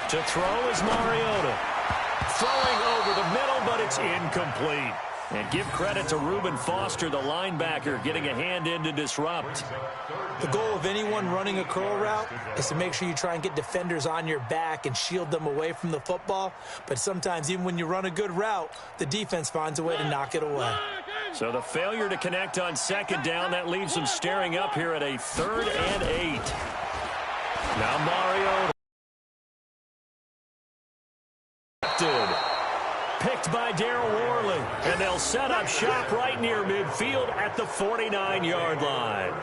To throw is Mariota. Throwing over the middle, but it's incomplete. And give credit to Reuben Foster, the linebacker, getting a hand in to disrupt. The goal of anyone running a curl route is to make sure you try and get defenders on your back and shield them away from the football. But sometimes, even when you run a good route, the defense finds a way to knock it away. So the failure to connect on second down, that leaves them staring up here at a 3rd and 8. Now Mariota. Picked by Darryl Worley, and they'll set up shop right near midfield at the 49-yard line.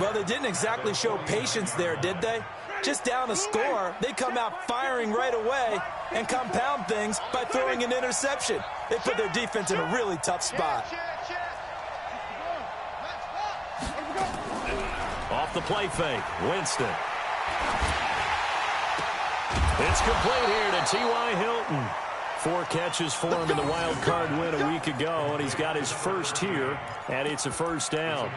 Well, they didn't exactly show patience there, did they? Just down a score, they come out firing right away and compound things by throwing an interception. They put their defense in a really tough spot. Off the play fake, Winston. It's complete here to T.Y. Hilton. 4 catches for him in the wild card win a week ago, and he's got his first here, and it's a first down.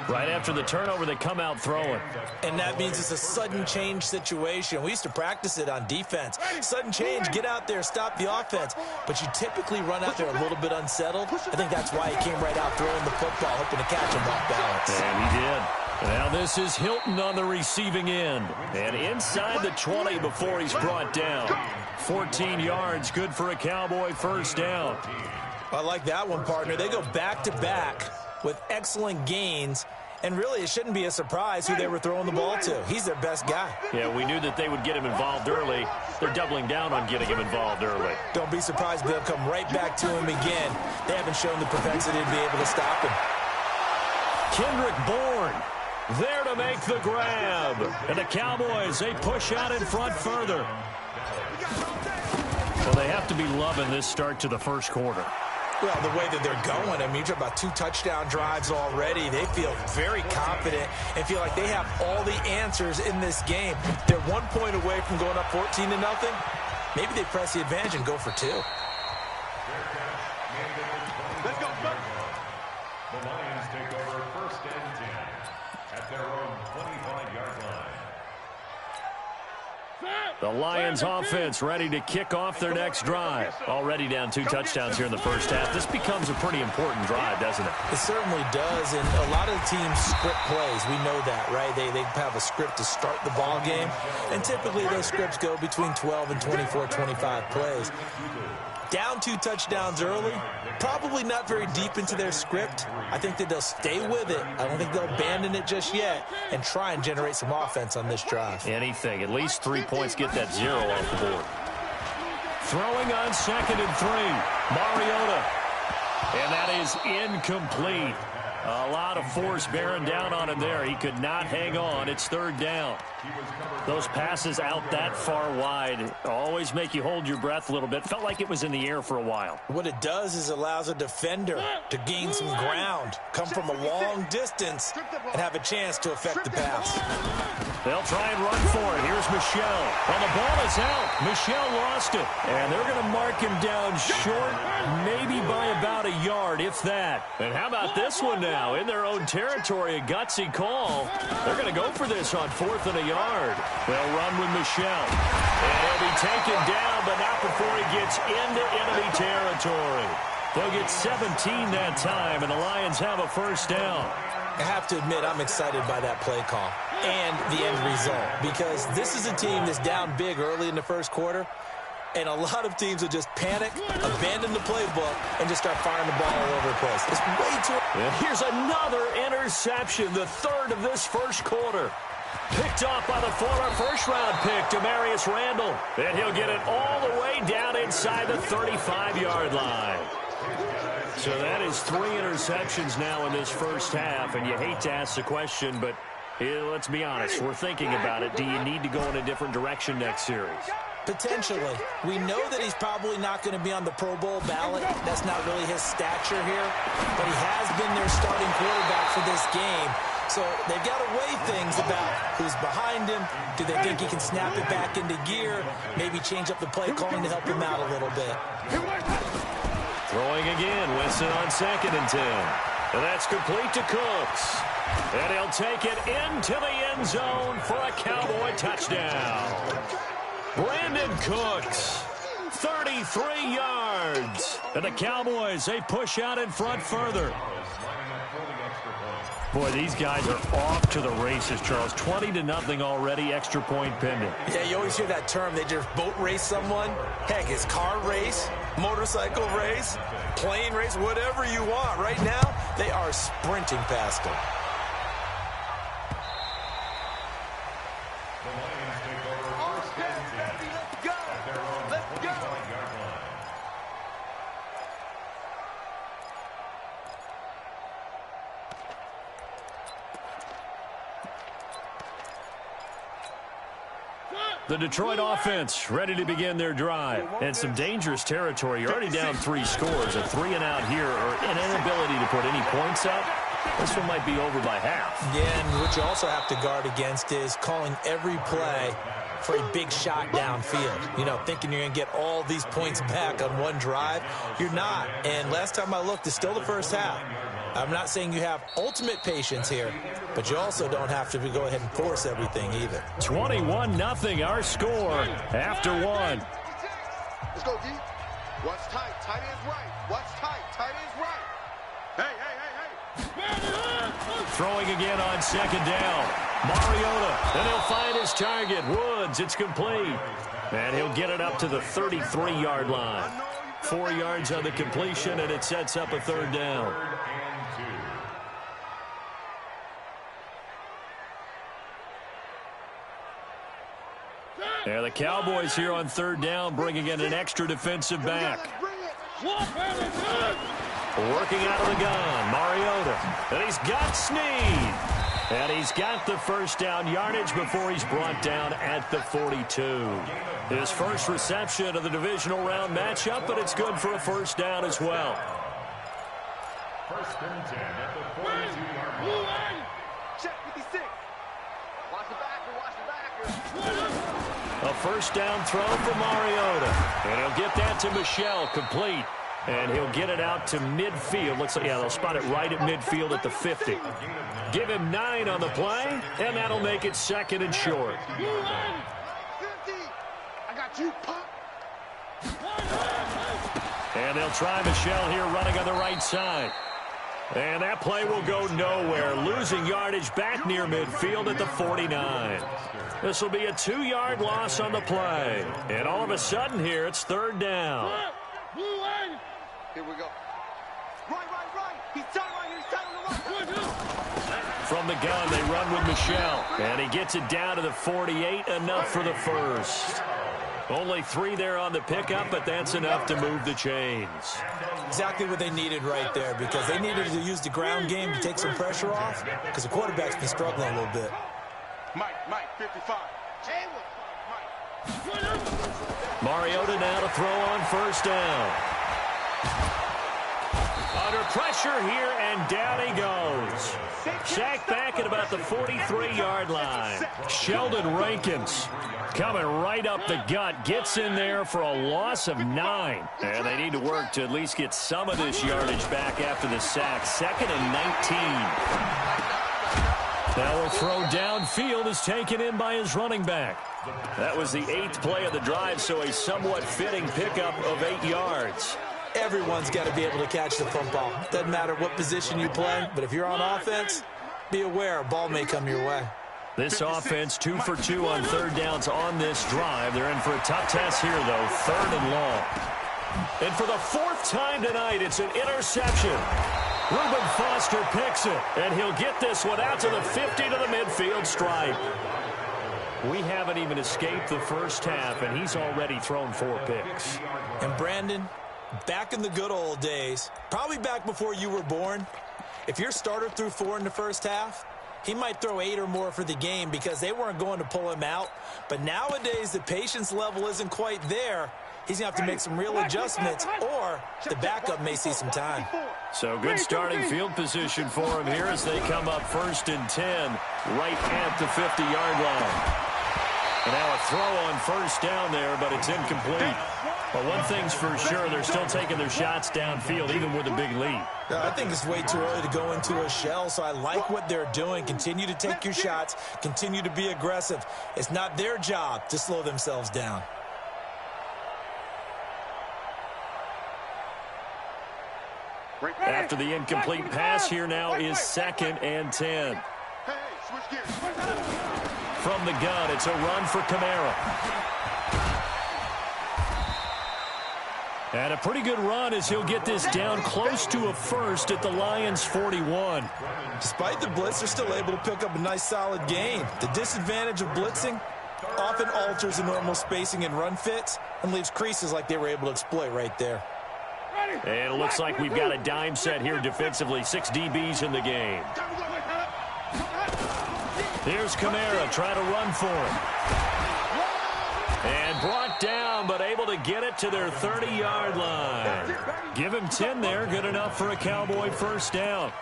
Right after the turnover, they come out throwing. And that means it's a sudden change situation. We used to practice it on defense. Sudden change, get out there, stop the offense. But you typically run out there a little bit unsettled. I think that's why he came right out throwing the football, hoping to catch him off balance. And he did. Now this is Hilton on the receiving end. And inside the 20 before he's brought down. 14 yards, good for a Cowboy first down. I like that one, partner. They go back-to-back with excellent gains. And really, it shouldn't be a surprise who they were throwing the ball to. He's their best guy. Yeah, we knew that they would get him involved early. They're doubling down on getting him involved early. Don't be surprised they'll come right back to him again. They haven't shown the propensity to be able to stop him. Kendrick Bourne there to make the grab. And the Cowboys, they push out in front further. Well, they have to be loving this start to the first quarter. Well, the way that they're going, I mean, you're talking about 2 touchdown drives already. They feel very confident and feel like they have all the answers in this game. They're 1 point away from going up 14-0. Maybe they press the advantage and go for 2. Let's go. The Lions take over 1st and 10 at their own 25-yard line. The Lions offense ready to kick off their next drive. Already down 2 touchdowns here in the first half. This becomes a pretty important drive, doesn't it? It certainly does, and a lot of the teams script plays. We know that, right? They have a script to start the ball game, and typically those scripts go between 12 and 24, 25 plays. Down 2 touchdowns early, probably not very deep into their script. I think that they'll stay with it. I don't think they'll abandon it just yet and try and generate some offense on this drive. Anything. At least 3 points, get that 0 off the board. Throwing on 2nd and 3. Mariota. And that is incomplete. A lot of force bearing down on him there. He could not hang on. It's 3rd down. Those passes out that far wide always make you hold your breath a little bit. Felt like it was in the air for a while. What it does is allows a defender to gain some ground, come from a long distance, and have a chance to affect the pass. They'll try and run for it. Here's Michel. Well, the ball is out. Michel lost it. And they're going to mark him down short, maybe by about a yard, if that. And how about this one now? In their own territory, a gutsy call. They're going to go for this on 4th and a yard. They'll run with Michel. And he'll be taken down, but not before he gets into enemy territory. They'll get 17 that time, and the Lions have a first down. I have to admit, I'm excited by that play call and the end result, because this is a team that's down big early in the first quarter, and a lot of teams will just panic, abandon the playbook, and just start firing the ball all over the place. It's way too... And here's another interception, the 3rd of this first quarter. Picked off by the former first-round pick, Demarius Randall. And he'll get it all the way down inside the 35-yard line. So that is 3 interceptions now in this first half, and you hate to ask the question, but let's be honest, we're thinking about it. Do you need to go in a different direction next series? Potentially. We know that he's probably not going to be on the Pro Bowl ballot. That's not really his stature here, but he has been their starting quarterback for this game. So they've got to weigh things about who's behind him. Do they think he can snap it back into gear? Maybe change up the play calling to help him out a little bit. Throwing again, Winston on 2nd and 10. And that's complete to Cooks. And he'll take it into the end zone for a Cowboy touchdown. Brandon Cooks, 33 yards. And the Cowboys, they push out in front further. Boy, these guys are off to the races, Charles. 20-0 already, extra point pending. Yeah, you always hear that term. They just boat race someone. Heck, it's car race, motorcycle race, plane race, whatever you want. Right now, they are sprinting past them. The Detroit offense ready to begin their drive. And some dangerous territory. You're already down 3 scores. A 3 and out here, or an inability to put any points up. This one might be over by half. Yeah, and what you also have to guard against is calling every play for a big shot downfield. You know, thinking you're going to get all these points back on one drive. You're not. And last time I looked, it's still the first half. I'm not saying you have ultimate patience here, but you also don't have to go ahead and force everything either. 21-0 our score after 1. Let's go, D. What's tight? Tight is right. What's tight? Tight is right. Hey, hey, hey, hey. Throwing again on second down. Mariota, and he'll find his target. Woods, it's complete. And he'll get it up to the 33-yard line. 4 yards on the completion, and it sets up a 3rd down. And the Cowboys here on 3rd down, bringing in an extra defensive back. Working out of the gun, Mariota. And he's got Snead. And he's got the 1st down yardage before he's brought down at the 42. His first reception of the divisional round matchup, but it's good for a 1st down as well. 1st and 10 at the 42-yard line. Check 56. Watch the backer, watch the backer. A 1st down throw for Mariota. And he'll get that to Michel, complete. And he'll get it out to midfield. Looks like, yeah, they'll spot it right at midfield at the 50. Give him 9 on the play, and that'll make it 2nd and short. 50. I got you, pop. And they'll try Michel here running on the right side. And that play will go nowhere. Losing yardage back near midfield at the 49. This will be a 2-yard loss on the play. And all of a sudden here, it's 3rd down. Here we go. Right. He's tight right here. He's tight on the right. From the gun, they run with Michel. And he gets it down to the 48, enough for the 1st. Only 3 there on the pickup, but that's enough to move the chains. Exactly what they needed right there, because they needed to use the ground game to take some pressure off, because the quarterback's been struggling a little bit. Mike, 55. Mariota now to throw on 1st down. Under pressure here, and down he goes. Sacked back at about the 43-yard line. Sheldon Rankins coming right up the gut. Gets in there for a loss of 9. And they need to work to at least get some of this yardage back after the sack. 2nd and 19. Now a throw downfield is taken in by his running back. That was the 8th play of the drive, so a somewhat fitting pickup of 8 yards. Everyone's got to be able to catch the football. Doesn't matter what position you play, but if you're on offense, be aware a ball may come your way. This offense 2 for 2 on 3rd downs on this drive. They're in for a tough test here, though, 3rd and long. And for the 4th time tonight, it's an interception. Reuben Foster picks it, and he'll get this one out to the 50 to the midfield stripe. We haven't even escaped the 1st half, and he's already thrown 4 picks. And Brandon, back in the good old days, probably back before you were born, if your starter threw 4 in the 1st half, he might throw 8 or more for the game because they weren't going to pull him out. But nowadays, the patience level isn't quite there. He's going to have to make some real adjustments, or the backup may see some time. So good starting field position for him here as they come up 1st and 10 right at the 50-yard line. And now a throw on 1st down there, but it's incomplete. Well, one thing's for sure, they're still taking their shots downfield, even with a big lead. I think it's way too early to go into a shell, so I like what they're doing. Continue to take your shots. Continue to be aggressive. It's not their job to slow themselves down. After the incomplete pass, here now is 2nd and 10. From the gun, it's a run for Kamara. And a pretty good run as he'll get this down close to a first at the Lions' 41. Despite the blitz, they're still able to pick up a nice solid gain. The disadvantage of blitzing often alters the normal spacing and run fits and leaves creases like they were able to exploit right there. And it looks like we've got a dime set here defensively. 6 DBs in the game. Here's Kamara trying to run for him. And brought down, but able to get it to their 30-yard line. Give him 10 there. Good enough for a Cowboy first down.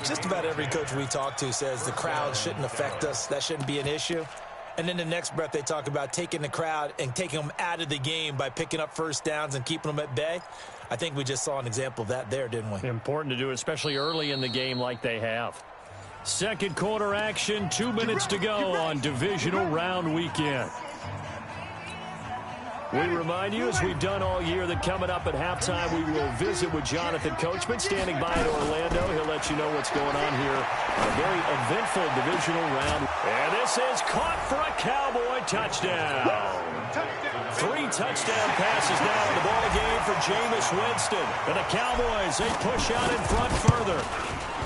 Just about every coach we talk to says the crowd shouldn't affect us. That shouldn't be an issue. And in the next breath, they talk about taking the crowd and taking them out of the game by picking up first downs and keeping them at bay. I think we just saw an example of that there, didn't we? Important to do, especially early in the game like they have. Second quarter action, 2 minutes to go on divisional round weekend. We remind you, as we've done all year, that coming up at halftime, we will visit with Jonathan Coachman standing by in Orlando. He'll let you know what's going on here on a very eventful divisional round. And this is caught for a Cowboy touchdown. 3 touchdown passes now in the ball game for Jameis Winston. And the Cowboys, they push out in front further.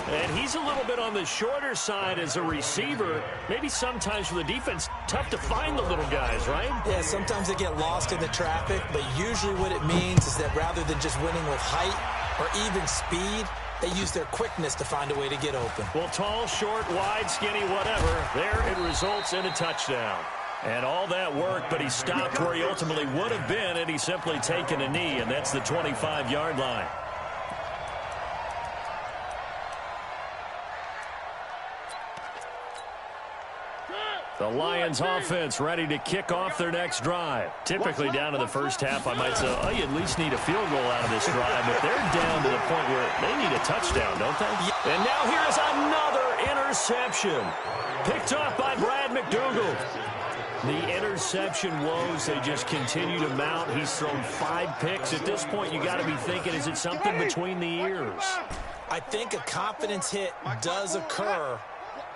And he's a little bit on the shorter side as a receiver. Maybe sometimes for the defense, tough to find the little guys, right? Yeah, sometimes they get lost in the traffic, but usually what it means is that rather than just winning with height or even speed, they use their quickness to find a way to get open. Well, tall, short, wide, skinny, whatever, there it results in a touchdown. And all that work, but he stopped where he ultimately would have been, and he's simply taken a knee, and that's the 25-yard line. The Lions offense ready to kick off their next drive. Typically down to the first half, I might say, oh, you at least need a field goal out of this drive, but they're down to the point where they need a touchdown, don't they? And now here's another interception. Picked off by Brad McDougald. The interception woes, they just continue to mount. He's thrown 5 picks. At this point, you got to be thinking, is it something between the ears? I think a confidence hit does occur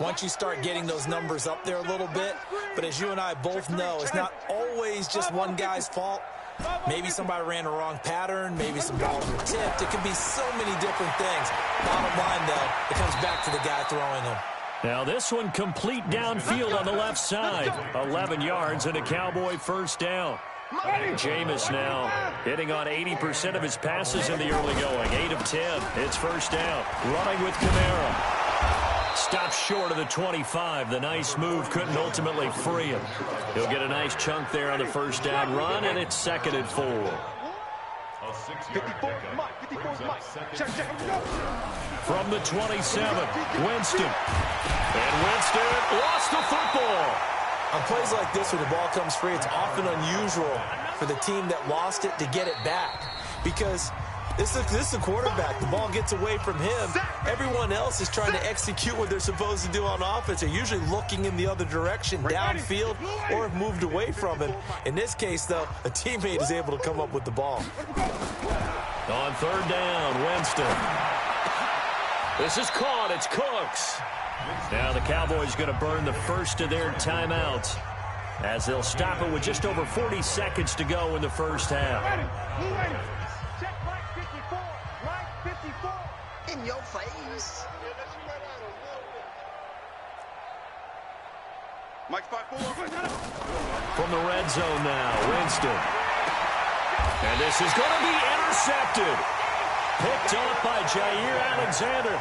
once you start getting those numbers up there a little bit. But as you and I both know, it's not always just one guy's fault. Maybe somebody ran a wrong pattern. Maybe some balls were tipped. It could be so many different things. Bottom line, though, it comes back to the guy throwing them. Now this one complete downfield on the left side. 11 yards and a Cowboy first down. Jameis now hitting on 80% of his passes in the early going. 8 of 10. It's first down. Running with Kamara. Stops short of the 25. The nice move couldn't ultimately free him. He'll get a nice chunk there on the first down run, and it's 2nd and 4. 54, Mike. 54, Mike. Check. From the 27, Winston. And Winston lost the football. On plays like this where the ball comes free, it's often unusual for the team that lost it to get it back. Because this is a quarterback. The ball gets away from him. Everyone else is trying to execute what they're supposed to do on offense. They're usually looking in the other direction, downfield, or have moved away from him. In this case, though, a teammate is able to come up with the ball. On 3rd down, Winston. This is caught. It's Cooks. Now the Cowboys going to burn the first of their timeouts as they'll stop it with just over 40 seconds to go in the first half. Check Mike 54. Mike 54. In your face. Mike 54. From the red zone now, Winston. And this is going to be intercepted. Picked off by Jair Alexander.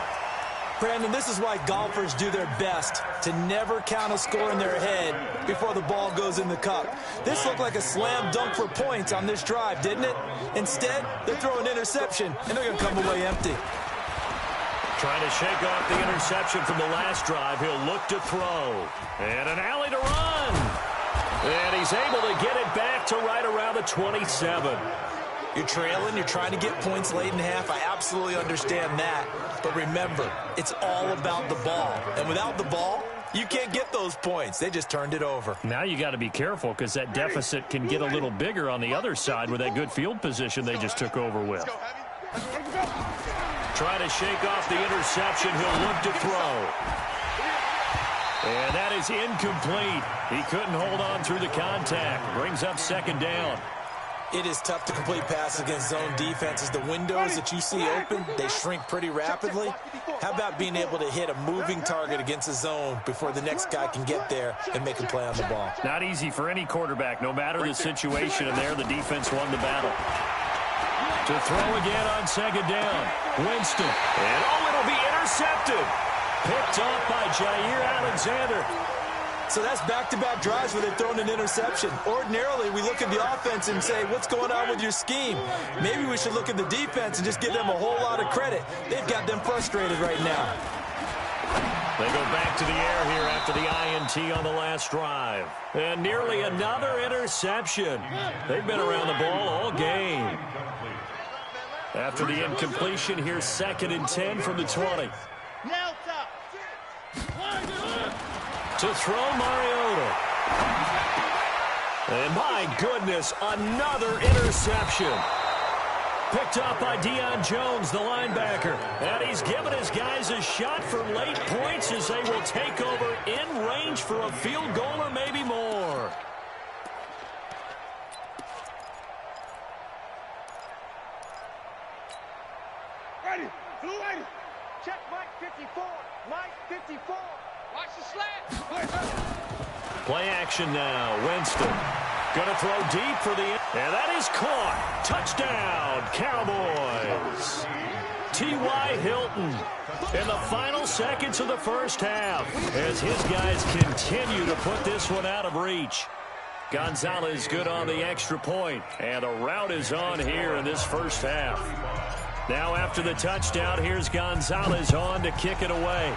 Brandon, this is why golfers do their best to never count a score in their head before the ball goes in the cup. This looked like a slam dunk for points on this drive, didn't it? Instead, they're throwing interception, and they're going to come away empty. Trying to shake off the interception from the last drive. He'll look to throw. And an alley to run. And he's able to get it back to right around the 27. You're trailing, you're trying to get points late in half. I absolutely understand that. But remember, it's all about the ball. And without the ball, you can't get those points. They just turned it over. Now you got to be careful because that deficit can get a little bigger on the other side with that good field position they just took over with. Trying to shake off the interception. He'll look to throw. And that is incomplete. He couldn't hold on through the contact. Brings up second down. It is tough to complete passes against zone defenses. The windows that you see open, they shrink pretty rapidly. How about being able to hit a moving target against a zone before the next guy can get there and make a play on the ball? Not easy for any quarterback, no matter the situation. And there, the defense won the battle. To throw again on second down. Winston. And, it'll be intercepted. Picked off by Jair Alexander. So that's back-to-back drives where they've thrown an interception. Ordinarily, we look at the offense and say, what's going on with your scheme? Maybe we should look at the defense and just give them a whole lot of credit. They've got them frustrated right now. They go back to the air here after the INT on the last drive. And nearly another interception. They've been around the ball all game. After the incompletion, here's 2nd and 10 from the 20. To throw, Mariota. And my goodness, another interception. Picked up by Deion Jones, the linebacker. And he's given his guys a shot for late points as they will take over in range for a field goal or maybe more. Ready, blue ready. Check Mike 54. Mike 54. Watch the slant. Play action now. Winston. Going to throw deep for the... And that is caught. Touchdown, Cowboys. T.Y. Hilton in the final seconds of the first half as his guys continue to put this one out of reach. Gonzalez good on the extra point, and the route is on here in this first half. Now after the touchdown, here's Gonzalez on to kick it away.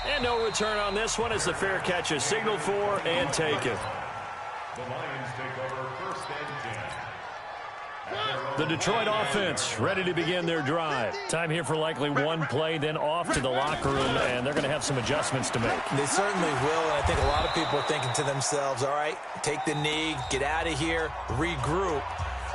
And no return on this one as the fair catch is signaled for and taken. The Lions take over 1st and 10. The Detroit offense ready to begin their drive. Time here for likely one play, then off to the locker room, and they're going to have some adjustments to make. They certainly will, and I think a lot of people are thinking to themselves, all right, take the knee, get out of here, regroup.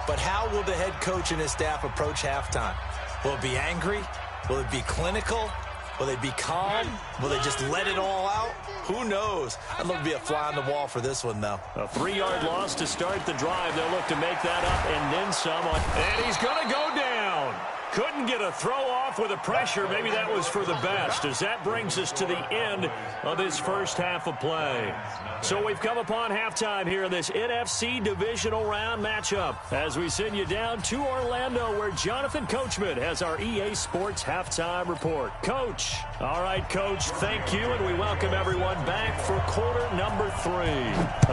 But how will the head coach and his staff approach halftime? Will it be angry? Will it be clinical? Will they be calm? Will they just let it all out? Who knows? I'd love to be a fly on the wall for this one, though. A 3-yard loss to start the drive. They'll look to make that up and then some. And he's going to go down. Couldn't get a throw off with the pressure. Maybe that was for the best, as that brings us to the end of this first half of play. So we've come upon halftime here in this NFC divisional round matchup as we send you down to Orlando, where Jonathan Coachman has our EA Sports halftime report. Coach. All right, Coach, thank you, and we welcome everyone back for quarter number 3.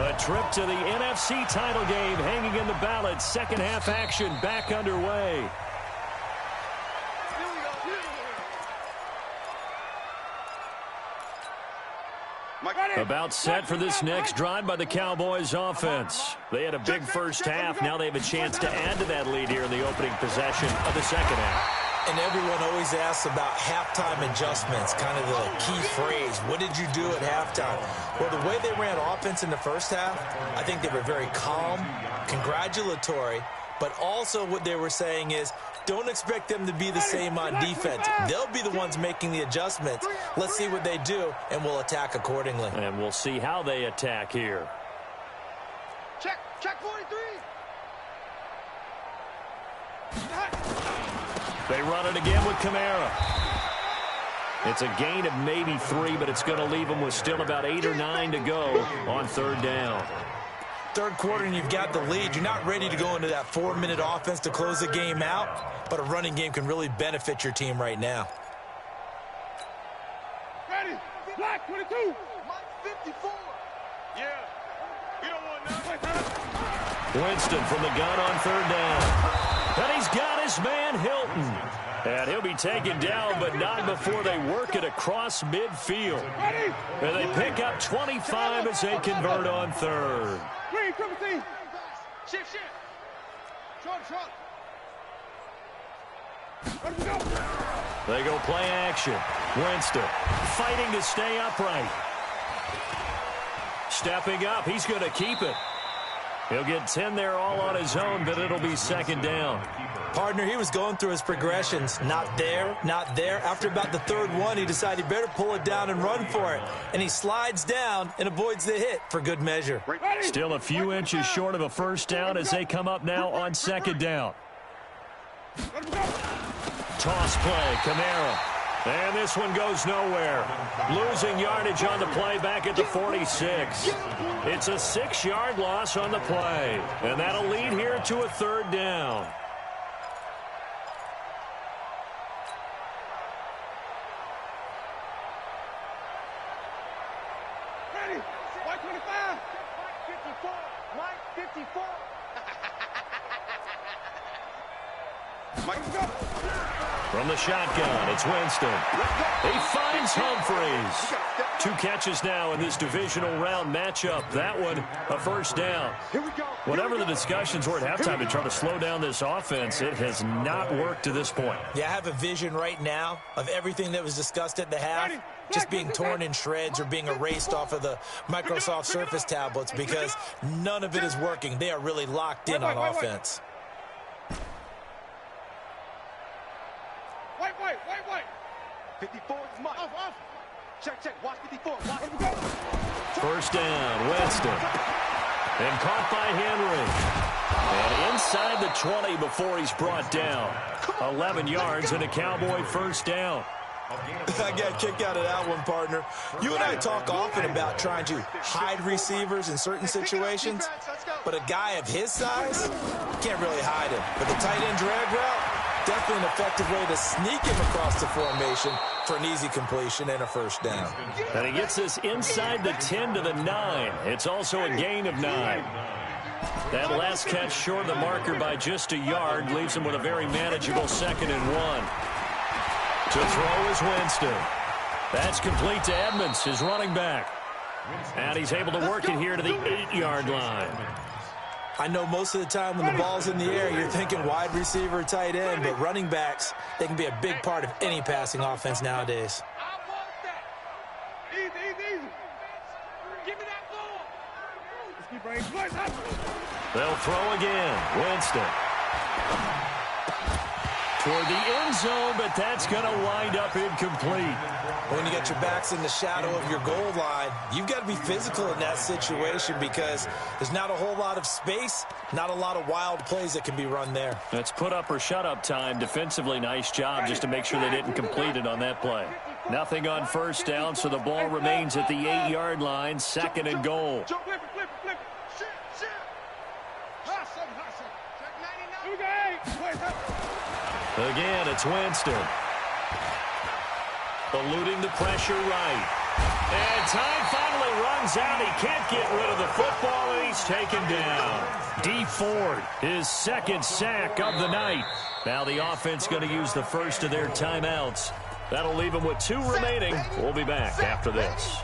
A trip to the NFC title game hanging in the balance. Second half action back underway. About set for this next drive by the Cowboys offense. They had a big first half. Now they have a chance to add to that lead here in the opening possession of the second half. And everyone always asks about halftime adjustments, kind of the key phrase. What did you do at halftime? Well, the way they ran offense in the first half, I think they were very calm, congratulatory, but also what they were saying is, don't expect them to be the same on defense. They'll be the ones making the adjustments. Let's see what they do, and we'll attack accordingly. And we'll see how they attack here. Check 43. They run it again with Kamara. It's a gain of maybe 3, but it's going to leave them with still about 8 or 9 to go on third down. Third quarter and you've got the lead. You're not ready to go into that 4-minute offense to close the game out, but a running game can really benefit your team right now. Ready. Black 22. Mike 54. Yeah. We don't want nothing. Winston from the gun on third down. And he's got his man Hilton. And he'll be taken down, but not before they work it across midfield. And they pick up 25 as they convert on third. Shift. Short. They go play action. Winston fighting to stay upright. Stepping up, he's going to keep it. He'll get 10 there all on his own, but it'll be second down. Partner, he was going through his progressions. Not there. After about the third one, he decided he better pull it down and run for it. And he slides down and avoids the hit for good measure. Still a few inches short of a first down as they come up now on second down. Toss play, Kamara. And this one goes nowhere. Losing yardage on the play back at the 46. It's a 6-yard loss on the play. And that'll lead here to a third down. Ready? White 25. Mike 54. Mike 54. From the shotgun, it's Winston. He finds Humphreys. 2 catches now in this divisional round matchup. That one, a first down. Whatever the discussions were at halftime to try to slow down this offense, it has not worked to this point. Yeah, I have a vision right now of everything that was discussed at the half just being torn in shreds or being erased off of the Microsoft Surface tablets because none of it is working. They are really locked in on offense. White. 54 is Mike. Off. Check. Watch 54. Watch. First down, Winston. And caught by Henry. And inside the 20 before he's brought down. 11 yards and a Cowboy first down. I got a kick out of that one, partner. You and I talk often about trying to hide receivers in certain situations, but a guy of his size, can't really hide him. But the tight end drag route, definitely an effective way to sneak him across the formation for an easy completion and a first down. And he gets this inside the 10 to the 9. It's also a gain of 9. That last catch short of the marker by just a yard leaves him with a very manageable 2nd and 1. To throw is Winston. That's complete to Edmonds, his running back. And he's able to work it here to the 8-yard line. I know most of the time when the ball's in the air, you're thinking wide receiver, tight end, but running backs, they can be a big part of any passing offense nowadays. I want that. Easy. Give me that ball. Let's keep bringing plays up. They'll throw again. Winston. Toward the end zone, but that's going to wind up incomplete. When you get your backs in the shadow of your goal line, you've got to be physical in that situation because there's not a whole lot of space, not a lot of wild plays that can be run there. That's put up or shut up time. Defensively, nice job just to make sure they didn't complete it on that play. Nothing on first down, so the ball remains at the 8-yard line, 2nd and goal. Flip it. Shit. Hustle. Check 99. Again, it's Winston. Eluding the pressure right. And time finally runs out. He can't get rid of the football, and he's taken down. D. Ford, his 2nd sack of the night. Now the offense going to use the first of their timeouts. That'll leave them with 2 remaining. We'll be back after this.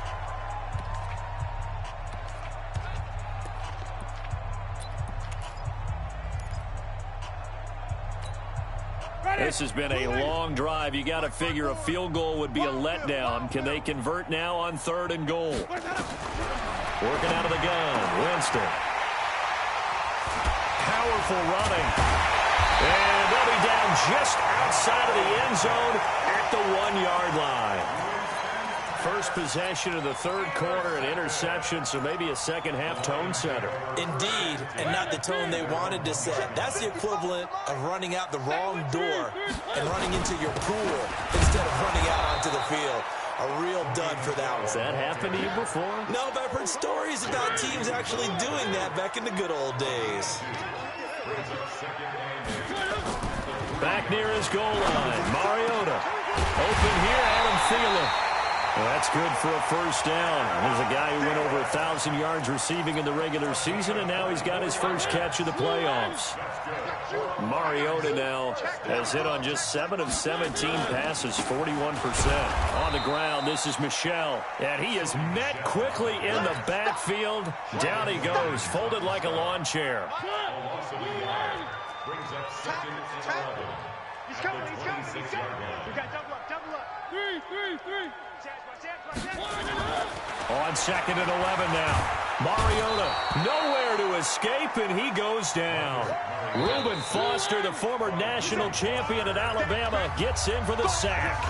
This has been a long drive. You got to figure a field goal would be a letdown. Can they convert now on 3rd and goal? Working out of the gun, Winston. Powerful running. And they'll be down just outside of the end zone at the 1-yard line. First possession of the 3rd quarter, an interception, so maybe a second-half tone setter. Indeed, and not the tone they wanted to set. That's the equivalent of running out the wrong door and running into your pool instead of running out onto the field. A real dud for that one. Has that happened to you before? No, but I've heard stories about teams actually doing that back in the good old days. Back near his goal line, Mariota. Open here, Adam Thielen. That's good for a first down. There's a guy who went over 1,000 yards receiving in the regular season, and now he's got his first catch of the playoffs. Mariota now has hit on just 7 of 17 passes, 41%. On the ground, this is Michel, and he is met quickly in the backfield. Down he goes, folded like a lawn chair. He's coming. We got double up. Three. On 2nd and 11 now. Mariota nowhere to escape, and he goes down. Reuben Foster, the former national champion at Alabama, gets in for the sack.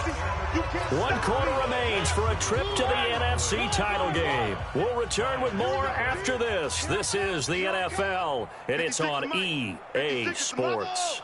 1 quarter remains for a trip to the NFC title game. We'll return with more after this. This is the NFL, and it's on EA Sports.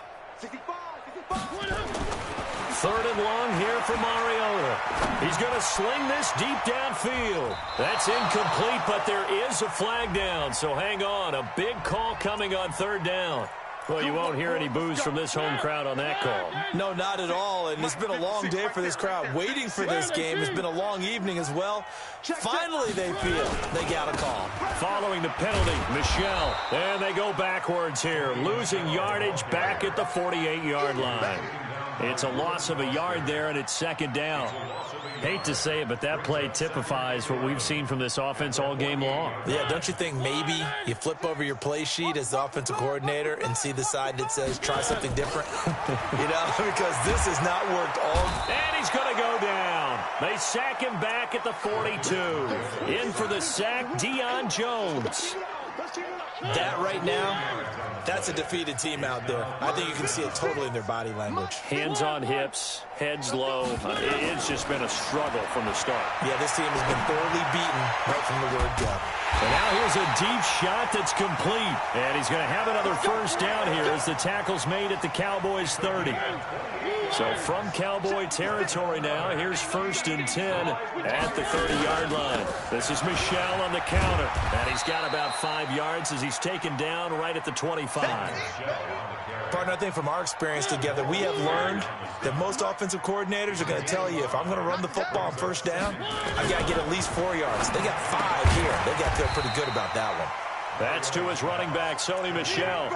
3rd and long here for Mariota. He's going to sling this deep downfield. That's incomplete, but there is a flag down, so hang on. A big call coming on 3rd down. Well, you won't hear any boos from this home crowd on that call. No, not at all, and it's been a long day for this crowd waiting for this game. It's been a long evening as well. Finally, they feel they got a call. Following the penalty, Michel, and they go backwards here, losing yardage back at the 48-yard line. It's a loss of a yard there, and it's 2nd down. Hate to say it, but that play typifies what we've seen from this offense all game long. Yeah, don't you think maybe you flip over your play sheet as the offensive coordinator and see the side that says try something different? Because this has not worked all. And he's going to go down. They sack him back at the 42. In for the sack, Deion Jones. That right now, that's a defeated team out there. I think you can see it totally in their body language. Hands on hips, heads low. It's just been a struggle from the start. Yeah, this team has been thoroughly beaten right from the word go. And now here's a deep shot that's complete. And he's going to have another first down here as the tackle's made at the Cowboys' 30. So from Cowboy territory now, here's 1st and 10 at the 30-yard line. This is Michel on the counter. And he's got about 5 yards as he's taken down right at the 25. Partner, I think from our experience together, we have learned that most offensive coordinators are going to tell you, if I'm going to run the football on first down, I've got to get at least 4 yards. They got 5 here. They got to feel pretty good about that one. That's to his running back, Sony Michel.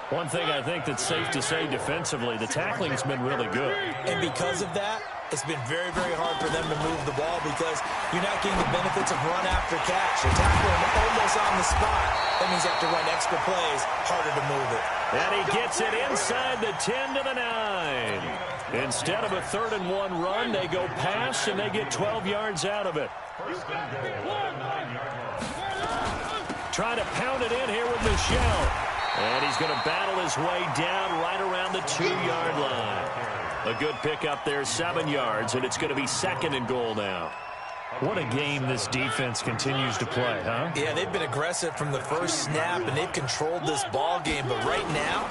One thing I think that's safe to say defensively, the tackling's been really good. And because of that, it's been very, very hard for them to move the ball because you're not getting the benefits of run after catch. You're tackling almost on the spot. That means you have to run extra plays, harder to move it. And he gets it inside the 10 to the 9. Instead of a 3rd and 1 run, they go pass, and they get 12 yards out of it. Trying to pound it in here with Michel. And he's going to battle his way down right around the 2-yard line. A good pickup there, 7 yards, and it's going to be 2nd and goal now. What a game this defense continues to play, huh? Yeah, they've been aggressive from the first snap, and they've controlled this ball game. But right now,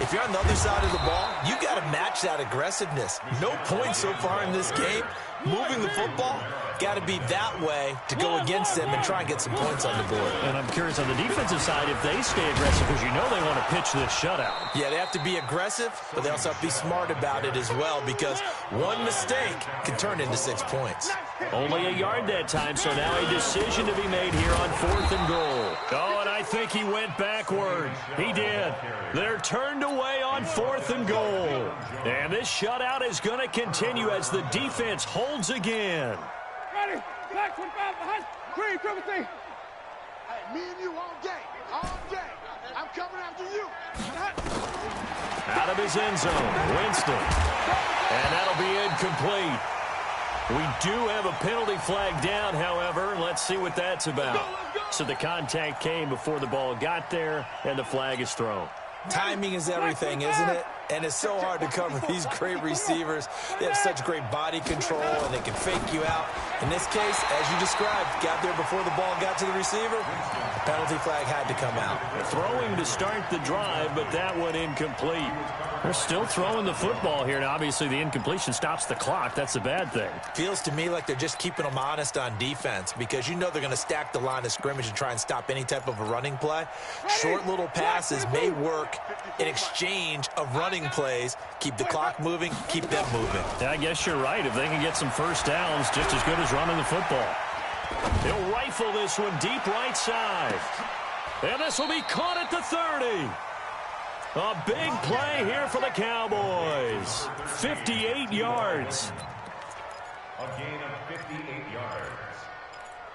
if you're on the other side of the ball, you got to match that aggressiveness. No points so far in this game. Moving the football, got to be that way to go against them and try and get some points on the board. And I'm curious on the defensive side if they stay aggressive, because you know they want to pitch this shutout. Yeah, they have to be aggressive, but they also have to be smart about it as well, because one mistake can turn into 6 points. Only a yard that time, so now a decision to be made here on 4th and goal. Oh, and I think he went backward. He did. They're turned away on 4th and goal. And this shutout is going to continue as the defense holds again. Ready? Black 25 behind. Green, triple T. Hey, me and you all day. All day. I'm coming after you. Out of his end zone, Winston. And that'll be incomplete. We do have a penalty flag down, however. Let's see what that's about. So the contact came before the ball got there, and the flag is thrown. Timing is everything, isn't it? And it's so hard to cover these great receivers. They have such great body control, and they can fake you out. In this case, as you described, got there before the ball got to the receiver. The penalty flag had to come out. Throwing to start the drive, but that one incomplete. They're still throwing the football here. Now, obviously, the incompletion stops the clock. That's a bad thing. Feels to me like they're just keeping them honest on defense, because you know they're going to stack the line of scrimmage and try and stop any type of a running play. Short little passes may work in exchange of running swing plays, keep the clock moving, keep them moving. Yeah, I guess you're right. If they can get some first downs, just as good as running the football. He'll rifle this one deep right side. And this will be caught at the 30. A big play here for the Cowboys. 58 yards. A gain of 58 yards.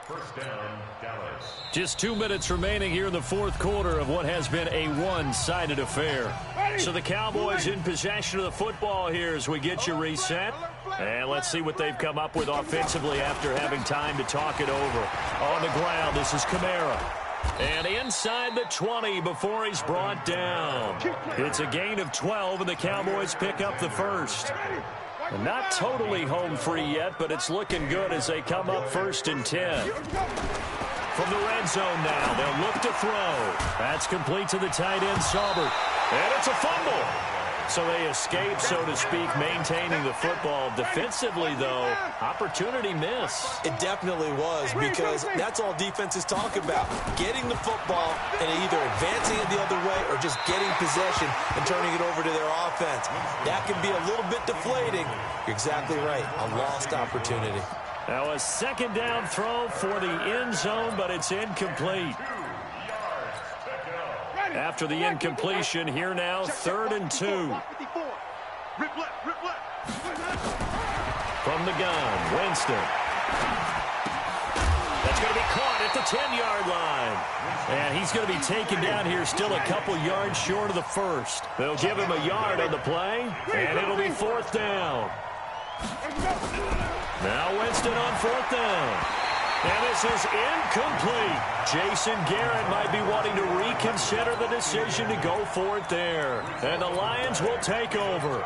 First down, Dallas. Just 2 minutes remaining here in the fourth quarter of what has been a one-sided affair. So the Cowboys in possession of the football here as we get you reset. And let's see what they've come up with offensively after having time to talk it over. On the ground, this is Kamara. And inside the 20 before he's brought down. It's a gain of 12, and the Cowboys pick up the first. Not totally home free yet, but it's looking good as they come up 1st and 10. From the red zone now, they'll look to throw. That's complete to the tight end, Saubert. And it's a fumble. So they escape, so to speak, maintaining the football. Defensively, though, opportunity miss. It definitely was, because that's all defenses talk about. Getting the football and either advancing it the other way or just getting possession and turning it over to their offense. That can be a little bit deflating. You're exactly right. A lost opportunity. Now a second down throw for the end zone, but it's incomplete. After the incompletion, here now, 3rd and 2. From the gun, Winston. That's going to be caught at the 10-yard line. And he's going to be taken down here still a couple yards short of the first. They'll give him a yard on the play, and it'll be 4th down. Now Winston on 4th down. And this is incomplete. Jason Garrett might be wanting to reconsider the decision to go for it there. And the Lions will take over.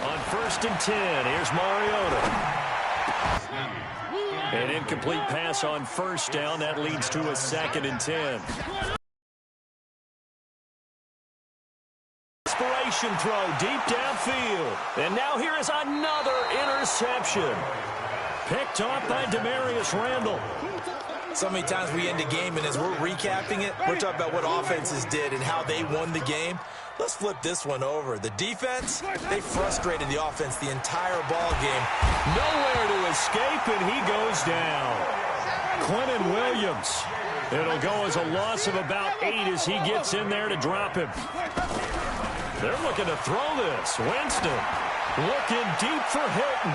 On 1st and 10, here's Mariota. An incomplete pass on 1st down. That leads to a 2nd and 10. Desperation throw deep downfield. And now here is another interception. Picked off by Demarius Randall. So many times we end a game, and as we're recapping it, we're talking about what offenses did and how they won the game. Let's flip this one over. The defense, they frustrated the offense the entire ball game. Nowhere to escape, and he goes down. Quentin Williams. It'll go as a loss of about 8 as he gets in there to drop him. They're looking to throw this. Winston looking deep for Hilton.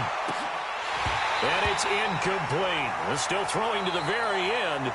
And it's incomplete. They're still throwing to the very end.